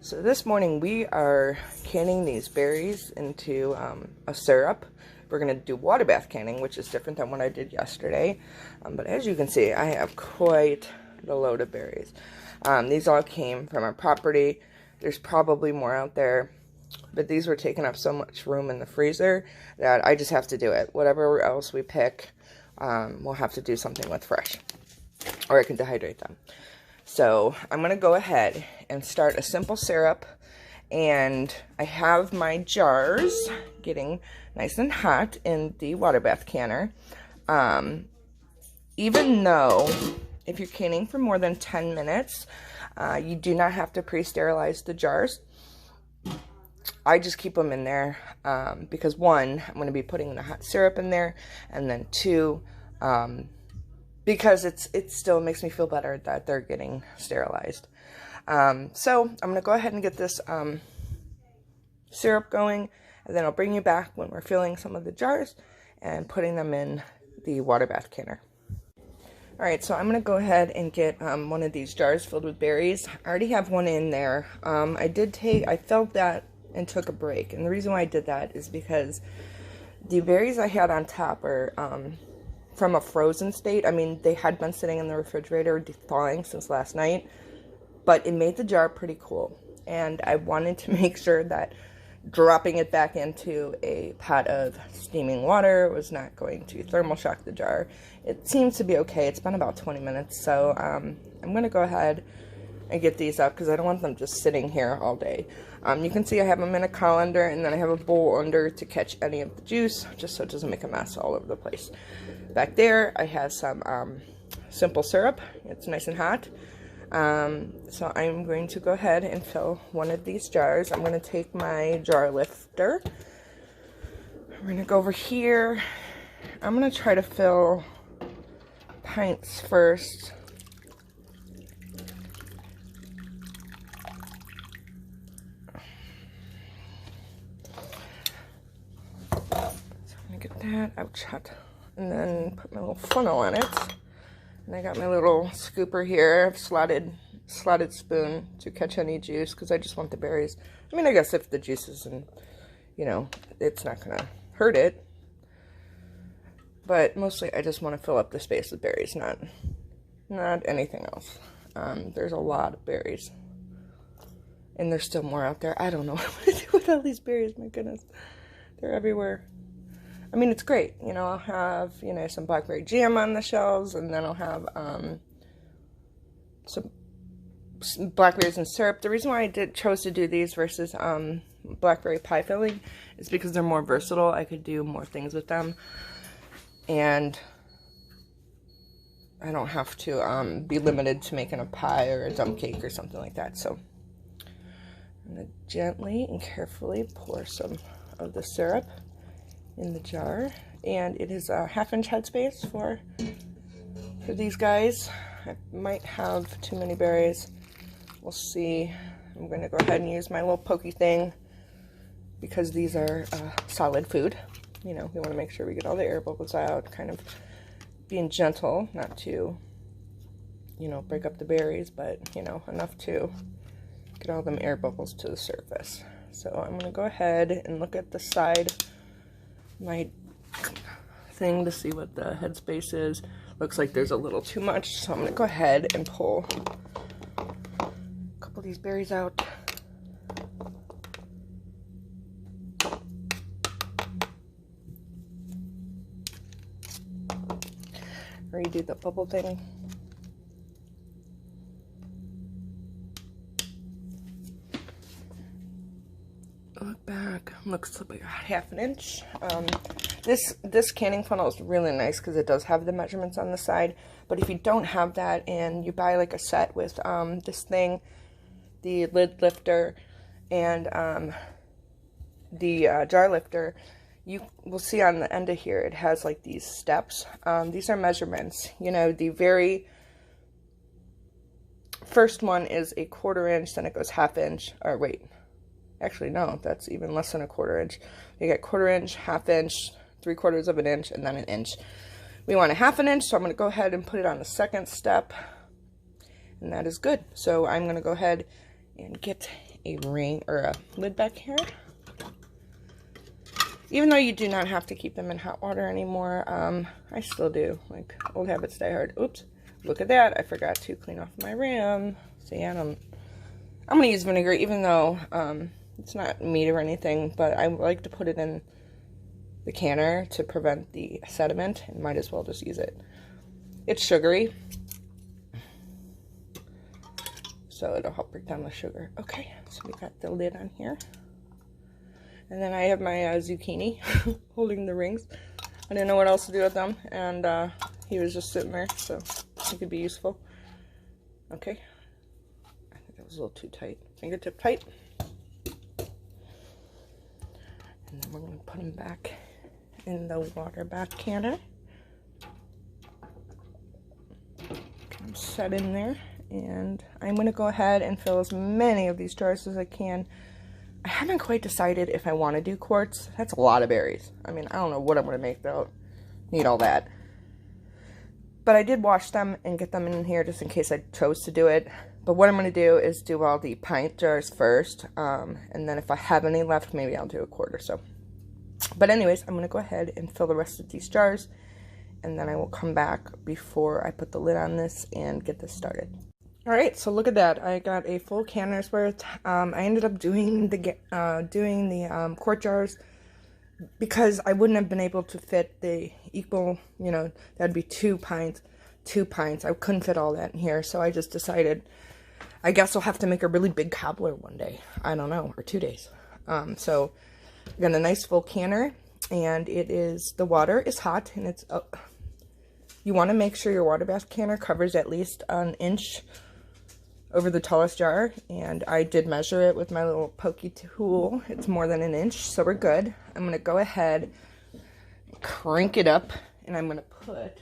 So this morning we are canning these berries into a syrup. We're going to do water bath canning, which is different than what I did yesterday. But as you can see, I have quite the load of berries. These all came from our property. There's probably more out there, but these were taking up so much room in the freezer that I just have to do it. Whatever else we pick, we'll have to do something with fresh, or I can dehydrate them. So I'm going to go ahead and start a simple syrup, and I have my jars getting nice and hot in the water bath canner. Even though if you're canning for more than 10 minutes, you do not have to pre-sterilize the jars. I just keep them in there because one, I'm going to be putting the hot syrup in there, and then two, because it still makes me feel better that they're getting sterilized. So I'm going to go ahead and get this syrup going, and then I'll bring you back when we're filling some of the jars and putting them in the water bath canner. Alright, so I'm going to go ahead and get one of these jars filled with berries. I already have one in there. I filled that and took a break, and the reason why I did that is because the berries I had on top are from a frozen state. I mean, they had been sitting in the refrigerator thawing since last night, but it made the jar pretty cool, and I wanted to make sure that dropping it back into a pot of steaming water was not going to thermal shock the jar. It seems to be okay. It's been about 20 minutes, so I'm going to go ahead and get these up because I don't want them just sitting here all day. You can see I have them in a colander, and then I have a bowl under to catch any of the juice, just so it doesn't make a mess all over the place. Back there, I have some simple syrup. It's nice and hot. So I'm going to go ahead and fill one of these jars. I'm going to take my jar lifter. I'm going to go over here. I'm going to try to fill pints first. Get that ouch hot, and then put my little funnel on it, and I got my little scooper here, slotted spoon to catch any juice because I just want the berries. I mean, I guess if the juice isn't, it's not gonna hurt it, but mostly I just want to fill up the space with berries, not anything else. There's a lot of berries, and there's still more out there. I don't know what I'm gonna do with all these berries. My goodness, they're everywhere. I mean, it's great. I'll have, some blackberry jam on the shelves, and then I'll have some blackberries and syrup. The reason why I chose to do these versus blackberry pie filling is because they're more versatile. I could do more things with them, and I don't have to be limited to making a pie or a dump cake or something like that. So I'm going to gently and carefully pour some of the syrup in the jar, and it is a 1/2 inch headspace for these guys. I might have too many berries. We'll see. I'm going to go ahead and use my little pokey thing because these are solid food. We want to make sure we get all the air bubbles out, kind of being gentle, not to, break up the berries, but, enough to get all them air bubbles to the surface. So I'm going to go ahead and look at the side my thing to see what the headspace is. Looks like there's a little too much, so I'm going to go ahead and pull a couple of these berries out. Redo the bubble thing. Look back, looks like about 1/2 inch. This canning funnel is really nice because it does have the measurements on the side, but if you don't have that and you buy like a set with this thing, the lid lifter and the jar lifter, you will see on the end of here it has like these steps. These are measurements. The very first one is a 1/4 inch, then it goes 1/2 inch, or wait, actually, no, that's even less than a 1/4 inch. You get 1/4 inch, 1/2 inch, 3/4 of an inch, and then an inch. We want a 1/2 inch, so I'm going to go ahead and put it on the second step, and that is good. So I'm going to go ahead and get a ring or a lid back here. Even though you do not have to keep them in hot water anymore, I still do. Like, old habits die hard. Oops, look at that. I forgot to clean off my rim. See, I'm going to use vinegar, even though it's not meat or anything, but I like to put it in the canner to prevent the sediment, and might as well just use it. It's sugary, so it'll help break down the sugar. Okay, so we got the lid on here. And then I have my zucchini holding the rings. I didn't know what else to do with them, and he was just sitting there, so he could be useful. Okay, I think that was a little too tight. Fingertip tight. And then we're going to put them back in the water bath canner. Get them set in there, and I'm going to go ahead and fill as many of these jars as I can. I haven't quite decided if I want to do quarts. That's a lot of berries. I mean, I don't know what I'm going to make though. Need all that. But I did wash them and get them in here just in case I chose to do it. But what I'm going to do is do all the pint jars first. And then if I have any left, maybe I'll do a quart or so. But anyways, I'm going to go ahead and fill the rest of these jars. And then I will come back before I put the lid on this and get this started. Alright, so look at that. I got a full canner's worth. I ended up doing the quart jars because I wouldn't have been able to fit the equal, you know, that'd be 2 pints. I couldn't fit all that in here, so I just decided, I guess I'll have to make a really big cobbler one day. I don't know, or 2 days. So I got a nice full canner, and the water is hot, and it's, you want to make sure your water bath canner covers at least an inch over the tallest jar, and I did measure it with my little pokey tool. It's more than an inch, so we're good. I'm going to go ahead and crank it up, and I'm going to put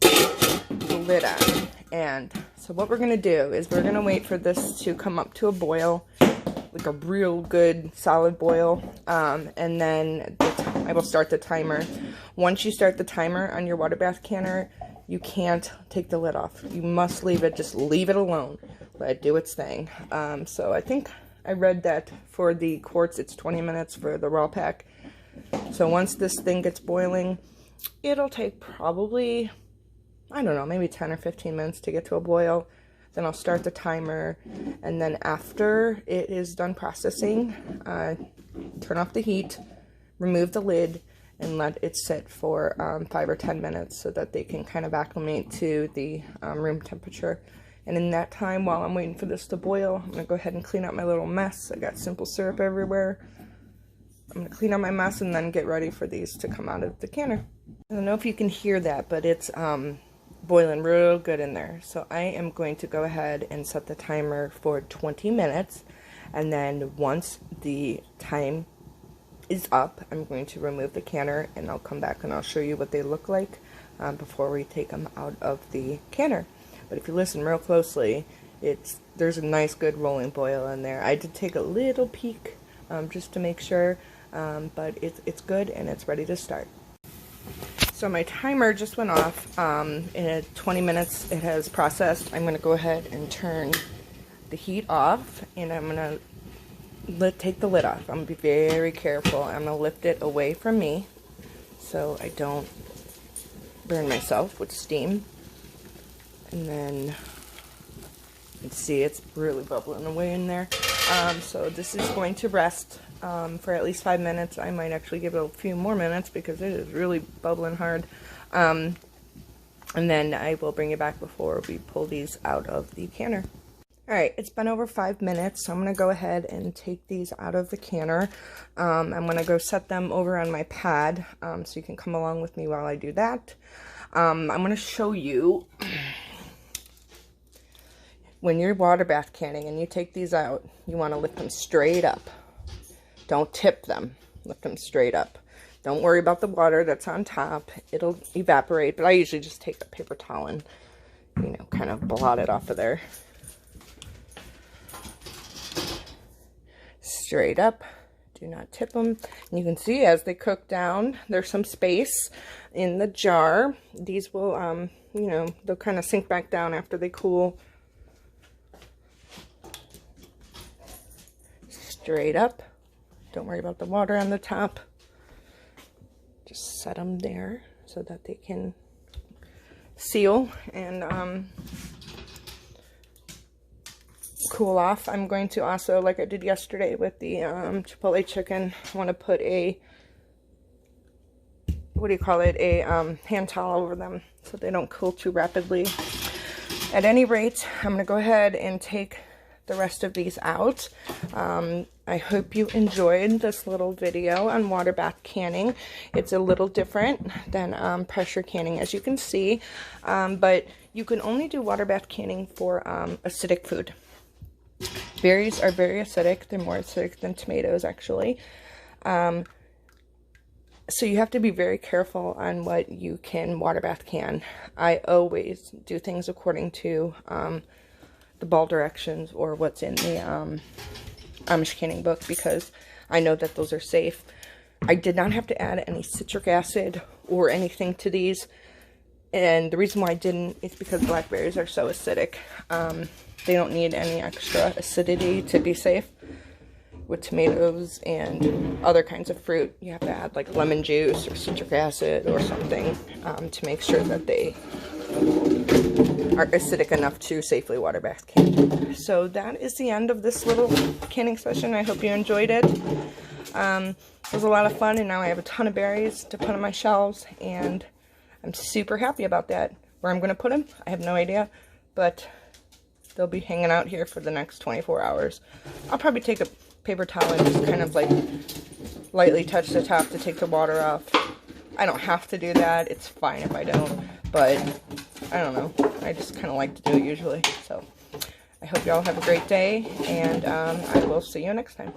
the lid on. And so what we're going to do is we're going to wait for this to come up to a boil, like a real good solid boil, and then I will start the timer. Once you start the timer on your water bath canner, you can't take the lid off. You must leave it, just leave it alone. Let it do its thing. So I think I read that for the quarts, it's 20 minutes for the raw pack. So once this thing gets boiling, it'll take probably, I don't know, maybe 10 or 15 minutes to get to a boil. Then I'll start the timer, and then after it is done processing, turn off the heat, remove the lid, and let it sit for 5 or 10 minutes so that they can kind of acclimate to the room temperature. And in that time, while I'm waiting for this to boil, I'm going to go ahead and clean up my little mess. I got simple syrup everywhere. I'm going to clean up my mess and then get ready for these to come out of the canner. I don't know if you can hear that, but it's boiling real good in there. So I am going to go ahead and set the timer for 20 minutes. And then once the time is up, I'm going to remove the canner, and I'll come back and I'll show you what they look like before we take them out of the canner. But if you listen real closely, there's a nice good rolling boil in there. I did take a little peek just to make sure, but it's good and it's ready to start. So my timer just went off. In 20 minutes it has processed. I'm going to go ahead and turn the heat off, and I'm going to take the lid off. I'm going to be very careful. I'm going to lift it away from me so I don't burn myself with steam. And then you can see it's really bubbling away in there. So this is going to rest for at least 5 minutes. I might actually give it a few more minutes because it is really bubbling hard. And then I will bring it back before we pull these out of the canner. Alright, it's been over 5 minutes, so I'm going to go ahead and take these out of the canner. I'm going to go set them over on my pad, so you can come along with me while I do that. I'm going to show you, when you're water bath canning and you take these out, you want to lift them straight up. Don't tip them. Lift them straight up. Don't worry about the water that's on top. It'll evaporate, but I usually just take a paper towel and, you know, kind of blot it off of there. Straight up. Do not tip them. And you can see as they cook down, there's some space in the jar. These will, you know, they'll kind of sink back down after they cool. straight up. Don't worry about the water on the top. Just set them there so that they can seal and cool off. I'm going to also, like I did yesterday with the Chipotle chicken, I want to put a, what do you call it, a hand towel over them so they don't cool too rapidly. At any rate, I'm going to go ahead and take the rest of these out. I hope you enjoyed this little video on water bath canning. It's a little different than pressure canning, as you can see, but you can only do water bath canning for acidic food. Berries are very acidic. They're more acidic than tomatoes, actually. So you have to be very careful on what you can water bath can. I always do things according to the ball directions or what's in the Amish canning book, because I know that those are safe. I did not have to add any citric acid or anything to these, and the reason why I didn't is because blackberries are so acidic. They don't need any extra acidity to be safe. With tomatoes and other kinds of fruit, you have to add like lemon juice or citric acid or something to make sure that they are acidic enough to safely water bath can. So that is the end of this little canning session. I hope you enjoyed it. It was a lot of fun, and now I have a ton of berries to put on my shelves, and I'm super happy about that. Where I'm going to put them, I have no idea, but they'll be hanging out here for the next 24 hours. I'll probably take a paper towel and just kind of like lightly touch the top to take the water off. I don't have to do that. It's fine if I don't, but I don't know. I just kind of like to do it usually. So I hope you all have a great day, and I will see you next time.